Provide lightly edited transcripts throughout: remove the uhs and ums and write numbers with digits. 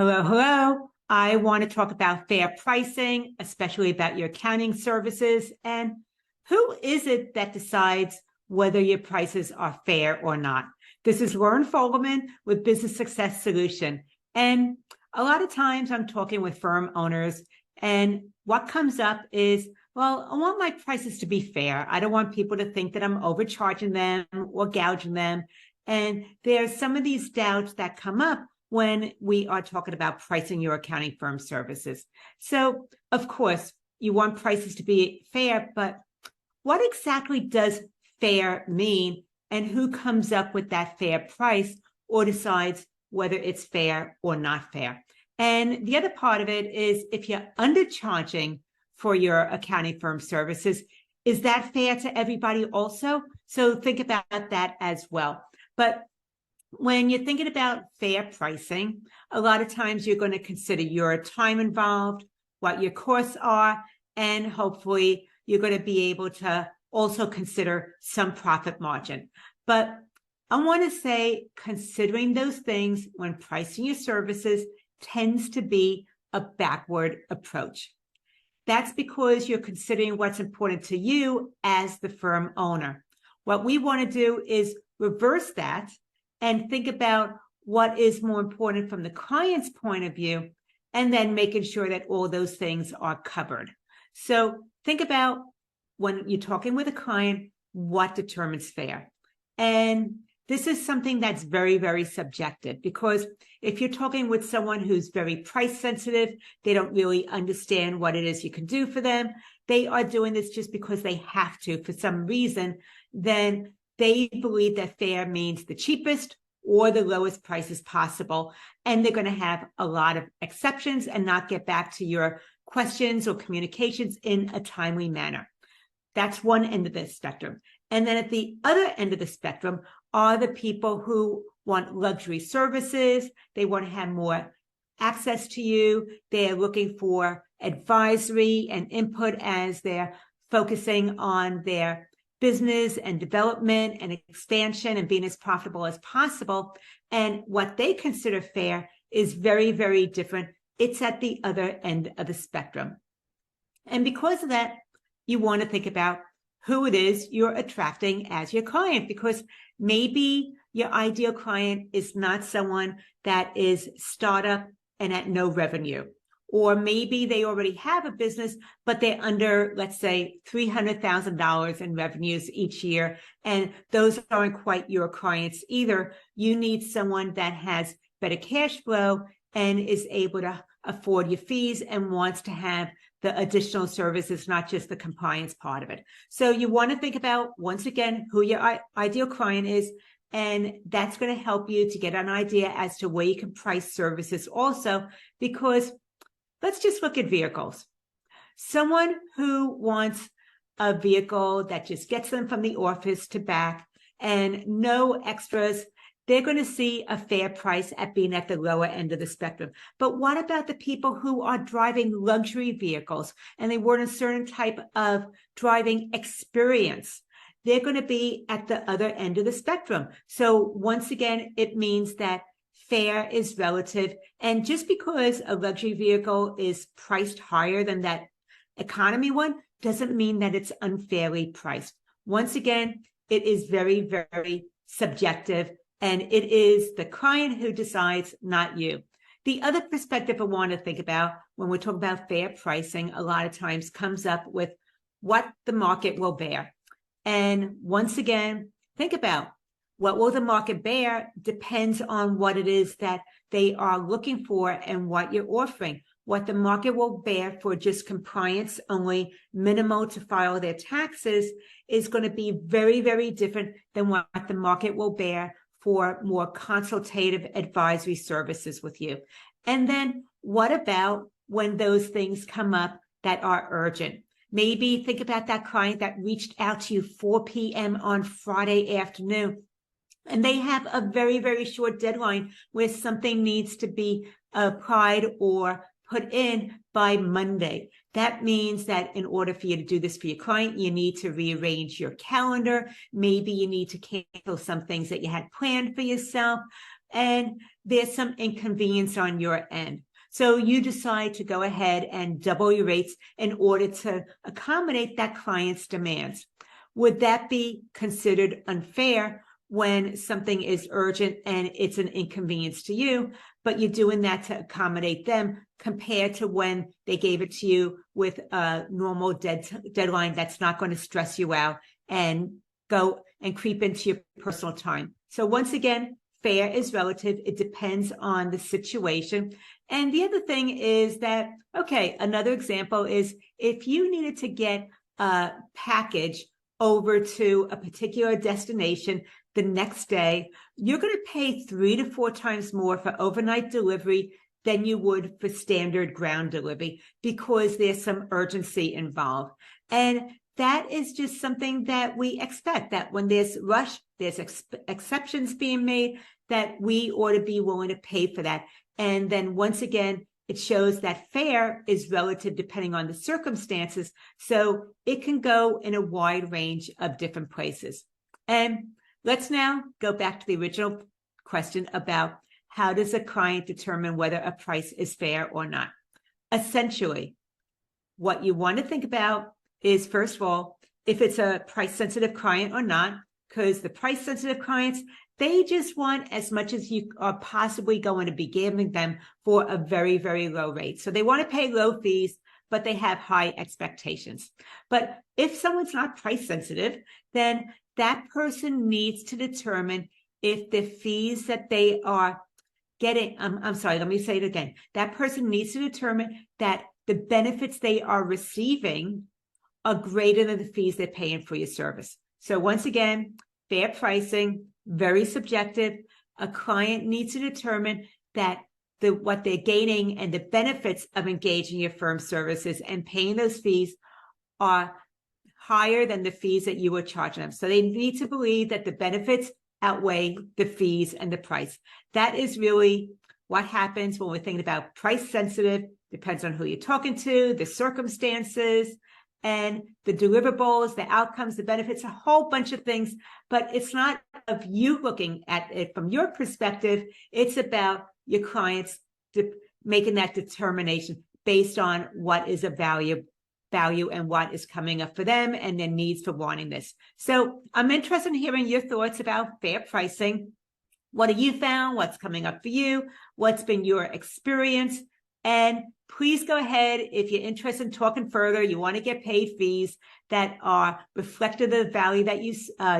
Hello, hello. I want to talk about fair pricing, especially about your accounting services. And who is it that decides whether your prices are fair or not? This is Lauren Fogelman with Business Success Solution. And a lot of times I'm talking with firm owners, and what comes up is, well, I want my prices to be fair. I don't want people to think that I'm overcharging them or gouging them. And there's some of these doubts that come up when we are talking about pricing your accounting firm services. So, of course, you want prices to be fair, but what exactly does fair mean, and who comes up with that fair price or decides whether it's fair or not fair? And the other part of it is, if you're undercharging for your accounting firm services, is that fair to everybody also? So think about that as well. But when you're thinking about fair pricing, a lot of times you're going to consider your time involved, what your costs are, and hopefully you're going to be able to also consider some profit margin. But I want to say, considering those things when pricing your services tends to be a backward approach. That's because you're considering what's important to you as the firm owner. What we want to do is reverse that and think about what is more important from the client's point of view, and then making sure that all those things are covered. So think about, when you're talking with a client, what determines fair. And this is something that's very, very subjective, because if you're talking with someone who's very price sensitive, they don't really understand what it is you can do for them, they are doing this just because they have to for some reason, then they believe that fair means the cheapest or the lowest prices possible. And they're going to have a lot of exceptions and not get back to your questions or communications in a timely manner. That's one end of the spectrum. And then at the other end of the spectrum are the people who want luxury services. They want to have more access to you. They're looking for advisory and input as they're focusing on their business and development and expansion and being as profitable as possible. And what they consider fair is very, very different. It's at the other end of the spectrum. And because of that, you want to think about who it is you're attracting as your client, because maybe your ideal client is not someone that is startup and at no revenue. Or maybe they already have a business, but they're under, let's say, $300,000 in revenues each year. And those aren't quite your clients either. You need someone that has better cash flow and is able to afford your fees and wants to have the additional services, not just the compliance part of it. So you want to think about, once again, who your ideal client is, and that's going to help you to get an idea as to where you can price services also, because let's just look at vehicles. Someone who wants a vehicle that just gets them from the office to back and no extras, they're going to see a fair price at being at the lower end of the spectrum. But what about the people who are driving luxury vehicles and they want a certain type of driving experience? They're going to be at the other end of the spectrum. So once again, it means that fair is relative. And just because a luxury vehicle is priced higher than that economy one doesn't mean that it's unfairly priced. Once again, it is very, very subjective, and it is the client who decides, not you. The other perspective I want to think about when we're talking about fair pricing, a lot of times comes up with what the market will bear. And once again, think about, what will the market bear depends on what it is that they are looking for and what you're offering. What the market will bear for just compliance only, minimal to file their taxes, is going to be very, very different than what the market will bear for more consultative advisory services with you. And then what about when those things come up that are urgent? Maybe think about that client that reached out to you 4 p.m. on Friday afternoon, and they have a very, very short deadline where something needs to be applied or put in by Monday. That means that in order for you to do this for your client, you need to rearrange your calendar. Maybe you need to cancel some things that you had planned for yourself. and there's some inconvenience on your end. So you decide to go ahead and double your rates in order to accommodate that client's demands. Would that be considered unfair when something is urgent and it's an inconvenience to you, but you're doing that to accommodate them compared to when they gave it to you with a normal deadline that's not going to stress you out and go and creep into your personal time? So once again, fair is relative. It depends on the situation. And the other thing is that, okay, another example is if you needed to get a package over to a particular destination the next day, you're going to pay 3 to 4 times more for overnight delivery than you would for standard ground delivery because there's some urgency involved. And that is just something that we expect, that when there's rush, there's exceptions being made, that we ought to be willing to pay for that. And then once again, it shows that fair is relative depending on the circumstances. So it can go in a wide range of different places. And let's now go back to the original question about how does a client determine whether a price is fair or not? Essentially, what you want to think about is, first of all, if it's a price-sensitive client or not, because the price-sensitive clients, they just want as much as you are possibly going to be giving them for a very, very low rate. So they want to pay low fees, but they have high expectations. But if someone's not price-sensitive, then that person needs to determine if the fees that they are getting, I'm sorry, let me say it again. That person needs to determine that the benefits they are receiving are greater than the fees they're paying for your service. So once again, fair pricing, very subjective. A client needs to determine that what they're gaining and the benefits of engaging your firm's services and paying those fees are higher than the fees that you were charging them. So they need to believe that the benefits outweigh the fees and the price. That is really what happens when we're thinking about price sensitive. Depends on who you're talking to, the circumstances, and the deliverables, the outcomes, the benefits, a whole bunch of things. But it's not of you looking at it from your perspective. It's about your clients making that determination based on what is a value and what is coming up for them and their needs for wanting this. So I'm interested in hearing your thoughts about fair pricing. What have you found? What's coming up for you? What's been your experience? And please go ahead, if you're interested in talking further, you want to get paid fees that are reflective of the value that you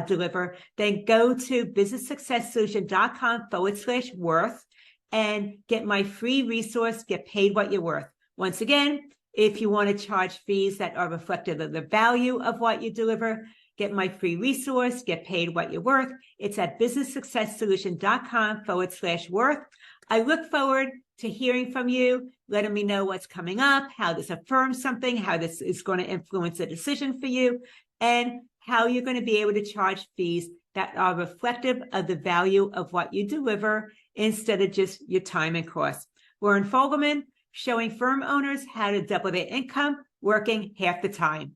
deliver, then go to businesssuccesssolution.com/worth and get my free resource, Get Paid What You're Worth. Once again, if you want to charge fees that are reflective of the value of what you deliver, get my free resource, Get Paid What You're Worth. It's at businesssuccesssolution.com/worth. I look forward to hearing from you, letting me know what's coming up, how this affirms something, how this is going to influence a decision for you, and how you're going to be able to charge fees that are reflective of the value of what you deliver instead of just your time and cost. We're in Fogelman, showing firm owners how to double their income working half the time.